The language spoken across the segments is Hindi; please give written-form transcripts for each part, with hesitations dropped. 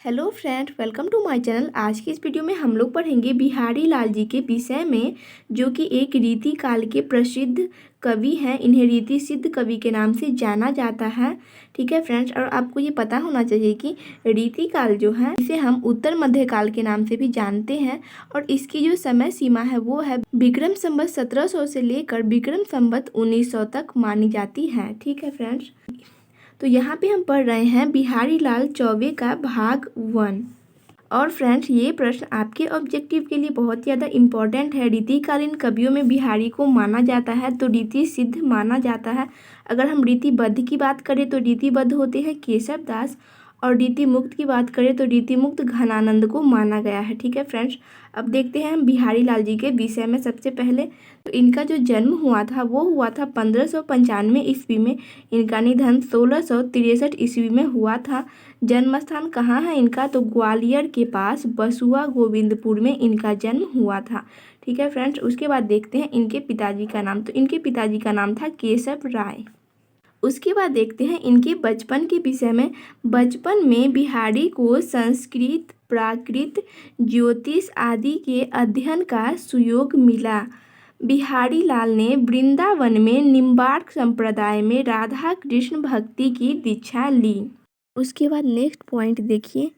Hello friend, welcome to my channel. आज की इस वीडियो में हम लोग पढ़ेंगे बिहारी लाल जी के विषय में, जो कि एक रीति काल के प्रसिद्ध कवि हैं। इन्हें रीति सिद्ध कवि के नाम से जाना जाता है। ठीक है फ्रेंड्स, और आपको ये पता होना चाहिए कि रीति काल जो है इसे हम उत्तर मध्य काल के नाम से भी जानते हैं। और इसकी जो समय सीमा है वो है विक्रम संवत 1700 से लेकर विक्रम संवत 1900 तक मानी जाती है। ठीक है फ्रेंड्स, तो यहाँ पे हम पढ़ रहे हैं बिहारी लाल चौबे का भाग 1। और फ्रेंड्स, ये प्रश्न आपके ऑब्जेक्टिव के लिए बहुत ज़्यादा इम्पोर्टेंट है। रीतिकालीन कवियों में बिहारी को माना जाता है तो रीति सिद्ध माना जाता है। अगर हम रीतिबद्ध की बात करें तो रीतिबद्ध होते हैं केशव दास, और रीति मुक्त की बात करें तो रीति मुक्त घनानंद को माना गया है। ठीक है फ्रेंड्स, अब देखते हैं हम बिहारी लाल जी के विषय में। सबसे पहले तो इनका जो जन्म हुआ था वो हुआ था 1595 ईस्वी में। इनका निधन 1663 ईस्वी में हुआ था। जन्म स्थान कहाँ है इनका, तो ग्वालियर के पास बसुआ गोविंदपुर में इनका जन्म हुआ था। ठीक है फ्रेंड्स, उसके बाद देखते हैं इनके पिताजी का नाम। तो इनके पिताजी का नाम था केशव राय। उसके बाद देखते हैं इनके बचपन के विषय में। बचपन में बिहारी को संस्कृत, प्राकृत, ज्योतिष आदि के अध्ययन का सुयोग मिला। बिहारी लाल ने वृंदावन में निम्बार्क संप्रदाय में राधा कृष्ण भक्ति की दीक्षा ली। उसके बाद नेक्स्ट पॉइंट देखिए।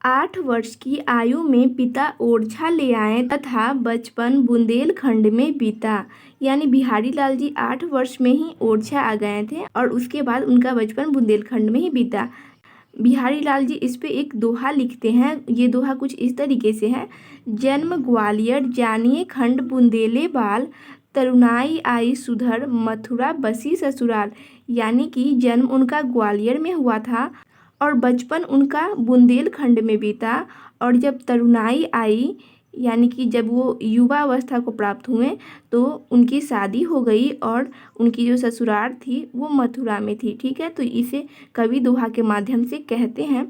8 वर्ष की आयु में पिता ओरछा ले आए तथा बचपन बुंदेलखंड में बीता। यानी बिहारी लाल जी 8 वर्ष में ही ओरछा आ गए थे और उसके बाद उनका बचपन बुंदेलखंड में ही बीता। बिहारी लाल जी इस पे एक दोहा लिखते हैं। ये दोहा कुछ इस तरीके से है। जन्म ग्वालियर जानिए खंड बुंदेले बाल, तरुणाई आई सुधर मथुरा बसी ससुराल। यानी कि जन्म उनका ग्वालियर में हुआ था और बचपन उनका बुंदेलखंड में बीता, और जब तरुणाई आई यानी कि जब वो युवा अवस्था को प्राप्त हुए तो उनकी शादी हो गई और उनकी जो ससुराल थी वो मथुरा में थी। ठीक है, तो इसे कवि दोहा के माध्यम से कहते हैं।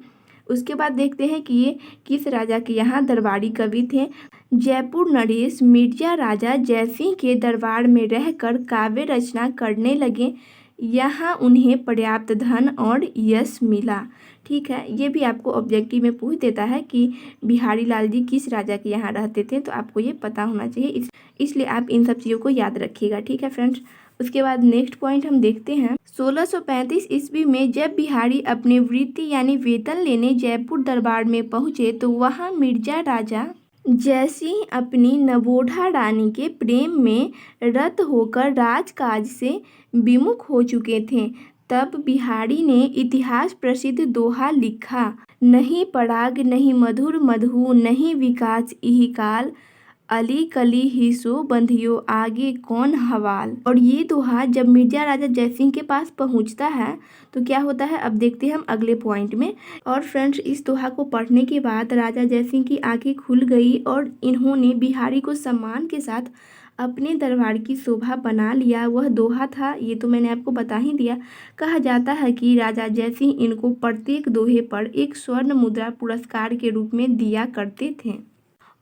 उसके बाद देखते हैं कि ये किस राजा के यहाँ दरबारी कवि थे। जयपुर नरेश मिर्जा राजा जयसिंह के दरबार में रहकर काव्य रचना करने लगे। यहाँ उन्हें पर्याप्त धन और यश मिला। ठीक है, ये भी आपको ऑब्जेक्टिव में पूछ देता है कि बिहारी लाल जी किस राजा के यहाँ रहते थे, तो आपको ये पता होना चाहिए। इसलिए आप इन सब चीज़ों को याद रखिएगा। ठीक है फ्रेंड्स, उसके बाद नेक्स्ट पॉइंट हम देखते हैं। 1635 ईस्वी में जब बिहारी अपने वृत्ति यानी वेतन लेने जयपुर दरबार में पहुँचे तो वहाँ मिर्जा राजा जयसिंह अपनी नवोढ़ा रानी के प्रेम में रत होकर राजकाज से विमुख हो चुके थे। तब बिहारी ने इतिहास प्रसिद्ध दोहा लिखा। नहीं पराग नहीं मधुर मधु नहीं विकास इहि काल, अली कली ही सो बंधियो आगे कौन हवाल। और ये दोहा जब मिर्जा राजा जयसिंह के पास पहुंचता है तो क्या होता है, अब देखते हैं हम अगले पॉइंट में। और फ्रेंड्स, इस दोहा को पढ़ने के बाद राजा जयसिंह की आंखें खुल गई और इन्होंने बिहारी को सम्मान के साथ अपने दरबार की शोभा बना लिया। वह दोहा था, ये तो मैंने आपको बता ही दिया। कहा जाता है कि राजा जयसिंह इनको प्रत्येक दोहे पर एक स्वर्ण मुद्रा पुरस्कार के रूप में दिया करते थे।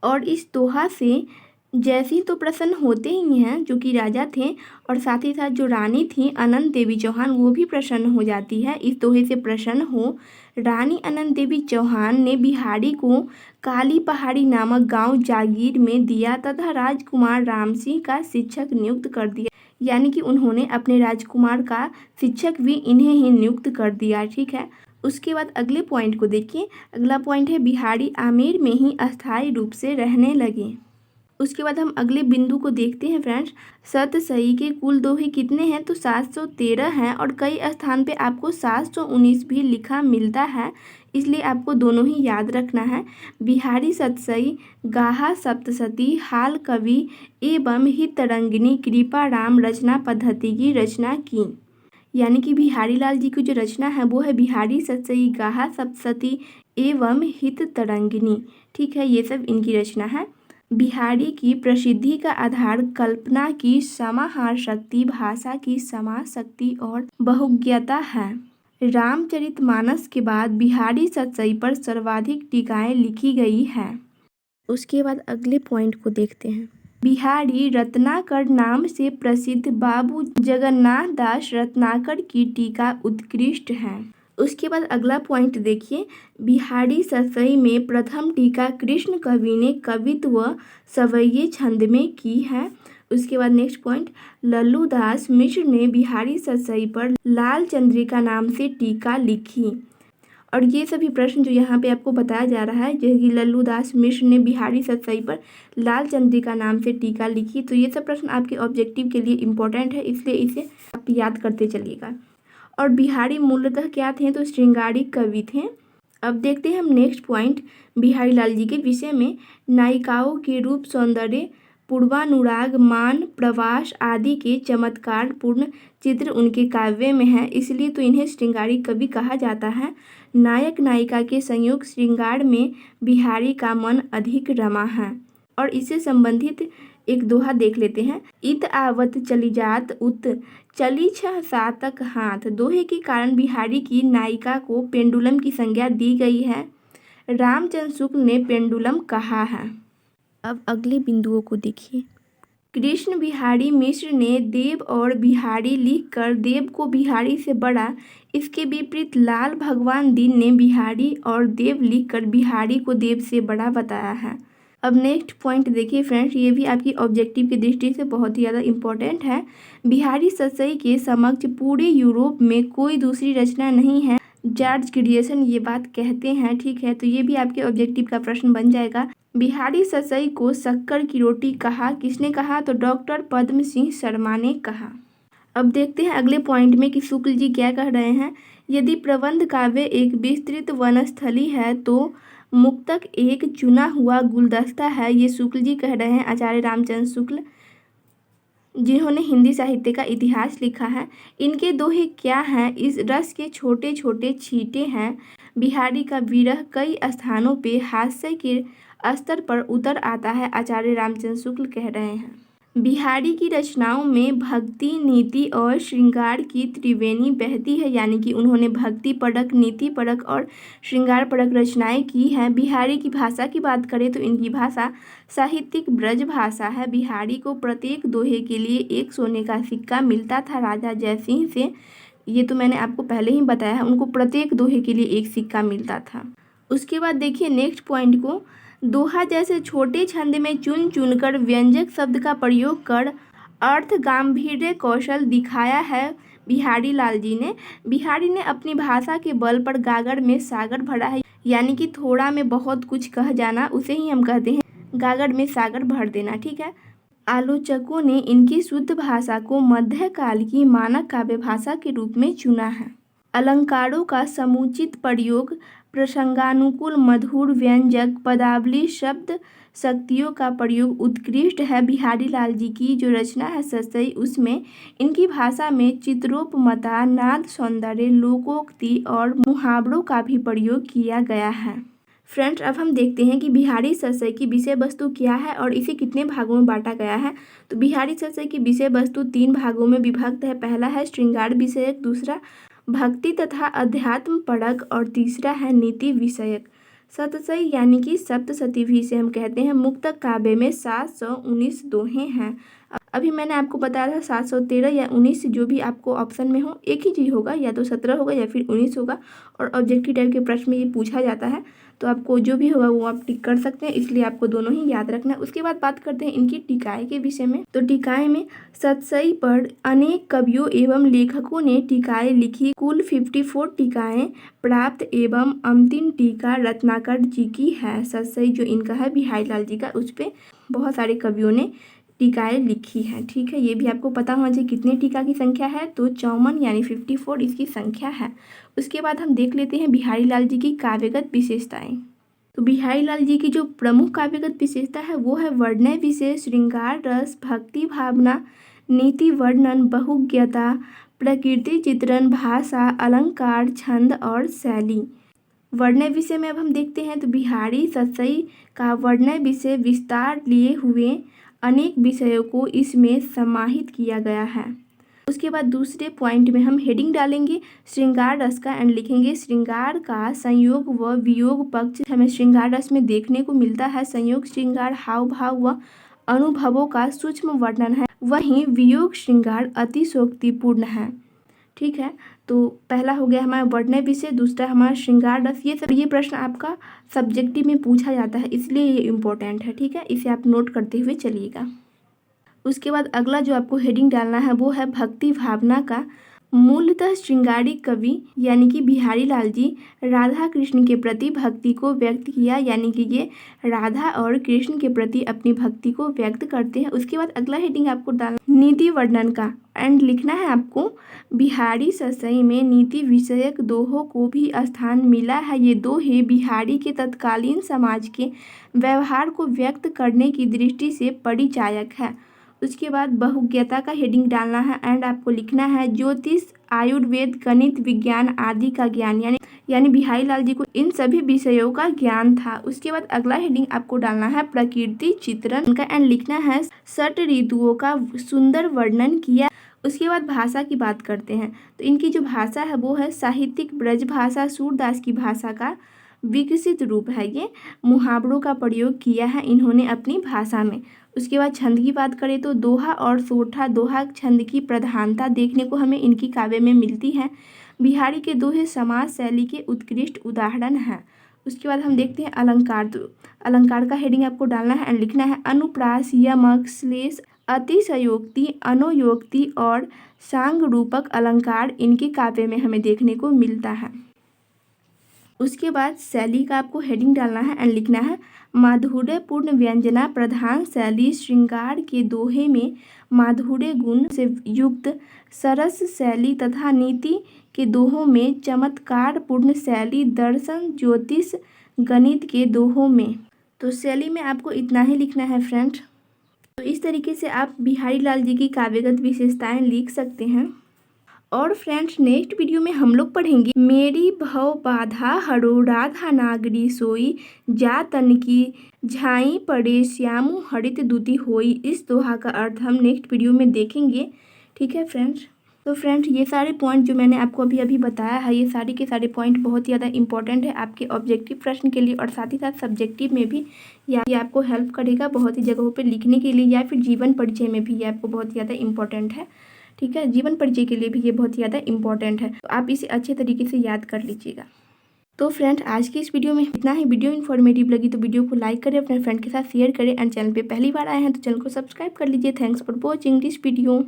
और इस दोहा से जयसिंह तो प्रसन्न होते ही हैं, जो कि राजा थे, और साथ ही साथ जो रानी थी अनंत देवी चौहान, वो भी प्रसन्न हो जाती है। इस दोहे से प्रसन्न हो रानी अनंत देवी चौहान ने बिहारी को काली पहाड़ी नामक गांव जागीर में दिया तथा राजकुमार राम सिंह का शिक्षक नियुक्त कर दिया। यानी कि उन्होंने अपने राजकुमार का शिक्षक भी इन्हें ही नियुक्त कर दिया। ठीक है, उसके बाद अगले पॉइंट को देखिए। अगला पॉइंट है बिहारी आमेर में ही अस्थायी रूप से रहने लगे। उसके बाद हम अगले बिंदु को देखते हैं फ्रेंड्स। सत सही के कुल दोहे कितने हैं, तो 713 हैं, और कई स्थान पे आपको 719 भी लिखा मिलता है, इसलिए आपको दोनों ही याद रखना है। बिहारी सतसई गाहा सप्तशती हाल कवि एवं हितरंगिनी कृपा राम रचना पद्धति की रचना की। यानी कि बिहारी लाल जी की जो रचना है वो है बिहारी सतसई गाहा सप्तशती एवं हित तरंगिनी। ठीक है, ये सब इनकी रचना है। बिहारी की प्रसिद्धि का आधार कल्पना की समाहार शक्ति, भाषा की समास शक्ति और बहुज्ञता है। रामचरितमानस के बाद बिहारी सतसई पर सर्वाधिक टीकाएं लिखी गई है। उसके बाद अगले पॉइंट को देखते हैं। बिहारी रत्नाकर नाम से प्रसिद्ध बाबू जगन्नाथ दास रत्नाकर की टीका उत्कृष्ट है। उसके बाद अगला पॉइंट देखिए, बिहारी सतसई में प्रथम टीका कृष्ण कवि ने कवित्व व सवैये छंद में की है। उसके बाद नेक्स्ट पॉइंट, लल्लू दास मिश्र ने बिहारी सतसई पर लाल चंद्रिका नाम से टीका लिखी। और ये सभी प्रश्न जो यहाँ पे आपको बताया जा रहा है, जैसे कि लल्लू दास मिश्र ने बिहारी सतसई पर लाल चंद्रिका नाम से टीका लिखी, तो ये सब प्रश्न आपके ऑब्जेक्टिव के लिए इम्पोर्टेंट है, इसलिए इसे आप याद करते चलिएगा। और बिहारी मूलतः क्या थे, तो श्रृंगारिक कवि थे। अब देखते हैं हम नेक्स्ट पॉइंट, बिहारी लाल जी के विषय में नायिकाओं के रूप, सौंदर्य, पूर्वानुराग, मान, प्रवास आदि के चमत्कार पूर्ण चित्र उनके काव्य में है, इसलिए तो इन्हें श्रृंगारिक कवि कहा जाता है। नायक नायिका के संयोग श्रृंगार में बिहारी का मन अधिक रमा है। और इससे संबंधित एक दोहा देख लेते हैं, इत आवत चली जात उत चली छह सातक हाथ। दोहे के कारण बिहारी की नायिका को पेंडुलम की संज्ञा दी गई है। रामचंद्र शुक्ल ने पेंडुलम कहा है। अब अगले बिंदुओं को देखिए, कृष्ण बिहारी मिश्र ने देव और बिहारी लिखकर देव को बिहारी से बड़ा, इसके विपरीत लाल भगवान दीन ने बिहारी और देव लिखकर बिहारी को देव से बड़ा बताया है। अब नेक्स्ट पॉइंट देखिए फ्रेंड्स, ये भी आपकी ऑब्जेक्टिव की दृष्टि से बहुत ही ज़्यादा इम्पोर्टेंट है। बिहारी सतसई के समक्ष पूरे यूरोप में कोई दूसरी रचना नहीं है, जॉर्ज ग्रियर्सन ये बात कहते हैं। ठीक है, तो ये भी आपके ऑब्जेक्टिव का प्रश्न बन जाएगा। बिहारी सतसई को शक्कर की रोटी कहा, किसने कहा, तो डॉक्टर पद्म सिंह शर्मा ने कहा। अब देखते हैं अगले पॉइंट में कि शुक्ल जी क्या कह रहे हैं। यदि प्रबंध काव्य एक विस्तृत वनस्थली है तो मुक्तक एक चुना हुआ गुलदस्ता है। ये शुक्ल जी कह रहे हैं, आचार्य रामचंद्र शुक्ल, जिन्होंने हिंदी साहित्य का इतिहास लिखा है। इनके दोहे क्या हैं, इस रस के छोटे छोटे छींटे हैं। बिहारी का विरह कई स्थानों पे हास्य के स्तर पर उतर आता है, आचार्य रामचंद्र शुक्ल कह रहे हैं। बिहारी की रचनाओं में भक्ति, नीति और श्रृंगार की त्रिवेणी बहती है, यानी कि उन्होंने भक्ति परक, नीति परक और श्रृंगार परक रचनाएं की हैं। बिहारी की भाषा की बात करें तो इनकी भाषा साहित्यिक ब्रज भाषा है। बिहारी को प्रत्येक दोहे के लिए एक सोने का सिक्का मिलता था राजा जयसिंह से, ये तो मैंने आपको पहले ही बताया है, उनको प्रत्येक दोहे के लिए एक सिक्का मिलता था। उसके बाद देखिए नेक्स्ट पॉइंट को, दोहा जैसे छोटे छंद में चुन चुनकर व्यंजक शब्द का प्रयोग कर अर्थ गांभीर्य कौशल दिखाया है बिहारी लाल जी ने। बिहारी ने अपनी भाषा के बल पर गागर में सागर भरा है, यानी कि थोड़ा में बहुत कुछ कह जाना, उसे ही हम कहते हैं गागर में सागर भर देना। ठीक है, आलोचकों ने इनकी शुद्ध भाषा को मध्यकाल की मानक काव्य भाषा के रूप में चुना है। अलंकारों का समुचित प्रयोग, प्रसंगानुकूल मधुर व्यंजक, पदावली, शब्द शक्तियों का प्रयोग उत्कृष्ट है। बिहारी लाल जी की जो रचना है सतसई, उसमें इनकी भाषा में चित्रोपमता, नाद सौंदर्य, लोकोक्ति और मुहावरों का भी प्रयोग किया गया है। फ्रेंड्स, अब हम देखते हैं कि बिहारी सतसई की विषय वस्तु क्या है और इसे कितने भागों में बांटा गया है। तो बिहारी सतसई की विषय वस्तु 3 भागों में विभक्त है। पहला है श्रृंगार विषयक, दूसरा भक्ति तथा अध्यात्म परक और तीसरा है नीति विषयक। सतसई यानी कि सप्तशती भी इसे हम कहते हैं। मुक्तक काव्य में 719 दोहे हैं। अभी मैंने आपको बताया था 713 या 19, जो भी आपको ऑप्शन में हो, एक ही चीज़ होगा, या तो 17 होगा या फिर 19 होगा। और ऑब्जेक्टिव टाइप के प्रश्न में ये पूछा जाता है, तो आपको जो भी होगा वो आप टिक कर सकते हैं, इसलिए आपको दोनों ही याद रखना है। उसके बाद बात करते हैं इनकी टीकाएँ के विषय में। तो टीकाएँ में सतसई पर अनेक कवियों एवं लेखकों ने टीकाएँ लिखी। कुल 54 टीकाएँ प्राप्त एवं अंतिम टीका रत्नाकर जी की है। सतसई जो इनका है बिहारी लाल जी का, उस पर बहुत सारे कवियों ने टीकाएँ लिखी हैं। ठीक है, ये भी आपको पता होना चाहिए कितने टीका की संख्या है, तो 54 यानी 54 इसकी संख्या है। उसके बाद हम देख लेते हैं बिहारी लाल जी की काव्यगत विशेषताएं। तो बिहारी लाल जी की जो प्रमुख काव्यगत विशेषता है वो है वर्णय विशेष, श्रृंगार रस, भक्ति भावना, नीति वर्णन, बहुज्ञता, प्रकृति चित्रण, भाषा, अलंकार, छंद और शैली। वर्णय विषय में अब हम देखते हैं तो बिहारी सतसई का वर्णय विषय विस्तार लिए हुए अनेक विषयों को इसमें समाहित किया गया है। उसके बाद दूसरे पॉइंट में हम हेडिंग डालेंगे श्रृंगार रस का एंड लिखेंगे श्रृंगार का संयोग व वियोग पक्ष हमें श्रृंगार रस में देखने को मिलता है। संयोग श्रृंगार हाव भाव व अनुभवों का सूक्ष्म वर्णन है, वहीं वियोग श्रृंगार अतिशोक्तिपूर्ण है। ठीक है, तो पहला हो गया हमारा वर्णय विषय, दूसरा हमारा श्रृंगार रस। ये प्रश्न आपका सब्जेक्टिव में पूछा जाता है, इसलिए ये इम्पोर्टेंट है, ठीक है। इसे आप नोट करते हुए चलिएगा। उसके बाद अगला जो आपको हेडिंग डालना है वो है भक्ति भावना का। मूलतः श्रृंगारी कवि यानी कि बिहारी लाल जी राधा कृष्ण के प्रति भक्ति को व्यक्त किया, यानी कि ये राधा और कृष्ण के प्रति अपनी भक्ति को व्यक्त करते हैं। उसके बाद अगला हेडिंग आपको डालना नीति वर्णन का, एंड लिखना है आपको बिहारी ससई में नीति विषयक दोहों को भी स्थान मिला है। ये दोहे बिहारी के तत्कालीन समाज के व्यवहार को व्यक्त करने की दृष्टि से परिचायक है। उसके बाद बहुज्ञता का हेडिंग डालना है, एंड आपको लिखना है ज्योतिष आयुर्वेद गणित विज्ञान आदि का ज्ञान, यानी बिहारी लाल जी को इन सभी विषयों का ज्ञान था। उसके बाद अगला हेडिंग आपको डालना है प्रकृति चित्रण का, एंड लिखना है षट ऋतुओं का सुंदर वर्णन किया। उसके बाद भाषा की बात करते हैं, तो इनकी जो भाषा है वो है साहित्यिक ब्रज भाषा, सूरदास की भाषा का विकसित रूप है। ये मुहावरों का प्रयोग किया है इन्होंने अपनी भाषा में। उसके बाद छंद की बात करें तो दोहा और सोठा दोहा छंद की प्रधानता देखने को हमें इनकी काव्य में मिलती है। बिहारी के दोहे समाज शैली के उत्कृष्ट उदाहरण हैं। उसके बाद हम देखते हैं अलंकार। तो अलंकार का हेडिंग आपको डालना है एंड लिखना है अनुप्रास यमक श्लेष अतिशयोक्ति अनुयोक्ति और सांग रूपक अलंकार इनके काव्य में हमें देखने को मिलता है। उसके बाद शैली का आपको हेडिंग डालना है एंड लिखना है माधुर्यपूर्ण व्यंजना प्रधान शैली श्रृंगार के दोहे में माधुर्य गुण से युक्त सरस शैली तथा नीति के दोहों में चमत्कारपूर्ण शैली दर्शन ज्योतिष गणित के दोहों में। तो शैली में आपको इतना ही लिखना है फ्रेंड। तो इस तरीके से आप बिहारी लाल जी की काव्यगत विशेषताएं लिख सकते हैं। और फ्रेंड्स नेक्स्ट वीडियो में हम लोग पढ़ेंगे मेरी भव बाधा हरो राधा नागरी सोई जा तन की झाई पड़े श्यामु हरित दूती होई। इस दोहा का अर्थ हम नेक्स्ट वीडियो में देखेंगे, ठीक है फ्रेंड्स। तो फ्रेंड्स ये सारे पॉइंट जो मैंने आपको अभी बताया है, ये सारे के सारे पॉइंट बहुत ही ज़्यादा इंपॉर्टेंट है आपके ऑब्जेक्टिव प्रश्न के लिए, और साथ ही साथ सब्जेक्टिव में भी ये आपको हेल्प करेगा बहुत ही जगहों पे लिखने के लिए, या फिर जीवन परिचय में भी ये आपको बहुत ज़्यादा इंपॉर्टेंट है, ठीक है। जीवन परिचय के लिए भी ये बहुत ही ज़्यादा इंपॉर्टेंट है, तो आप इसे अच्छे तरीके से याद कर लीजिएगा। तो फ्रेंड आज की इस वीडियो में इतना ही। वीडियो इन्फॉर्मेटिव लगी तो वीडियो को लाइक करें, अपने फ्रेंड के साथ शेयर करें, एंड चैनल पे पहली बार आए हैं तो चैनल को सब्सक्राइब कर लीजिए। Thanks for watching this video.